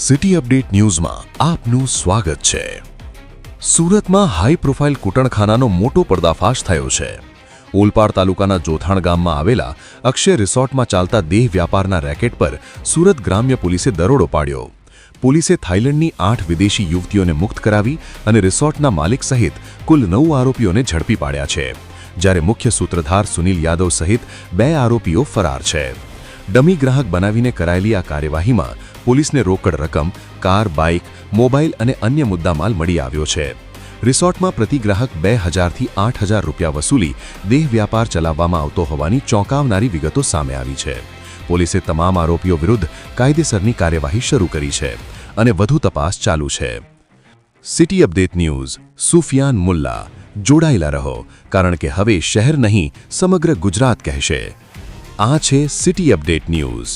City update ન્યૂઝમાં આપનું સ્વાગત છે। સુરતમાં હાઈ પ્રોફાઇલ કૂટણખાનાનો મોટો પર્દાફાશ થયો છે। ઓલપાડ તાલુકાના જોથાણ ગામમાં આવેલા અક્ષય રિસોર્ટમાં ચાલતા દેહ વ્યાપારના રેકેટ પર સુરત ગ્રામ્ય પોલીસે દરોડો પાડ્યો। પોલીસે થાઇલેન્ડની 8 વિદેશી યુવતીઓને મુક્ત કરાવી અને રિસોર્ટના માલિક સહિત કુલ 9 આરોપીઓને ઝડપી પાડ્યા છે, જ્યારે મુખ્ય સૂત્રધાર સુનિલ યાદવ સહિત 2 આરોપીઓ ફરાર છે। ડમી ગ્રાહક બનાવીને કરાયેલી આ કાર્યવાહીમાં પોલીસને રોકડ રકમ, કાર, બાઇક, મોબાઈલ અને અન્ય મુદ્દામાલ મળી આવ્યો છે। રિસોર્ટમાં પ્રતિ ગ્રાહક 2000થી 8000 રૂપિયા વસૂલી દેહ વ્યાપાર ચલાવવામાં આવતો હોવાની ચોંકાવનારી વિગતો સામે આવી છે। પોલીસે તમામ આરોપીઓ વિરુદ્ધ કાયદેસરની કાર્યવાહી શરૂ કરી છે અને વધુ તપાસ ચાલુ છે। City update news Sufiyan Mulla, જોડાયેલા રહો, કારણ કે હવે શહેર નહીં સમગ્ર ગુજરાત કહેશે। આ છે સિટી અપડેટ ન્યૂઝ।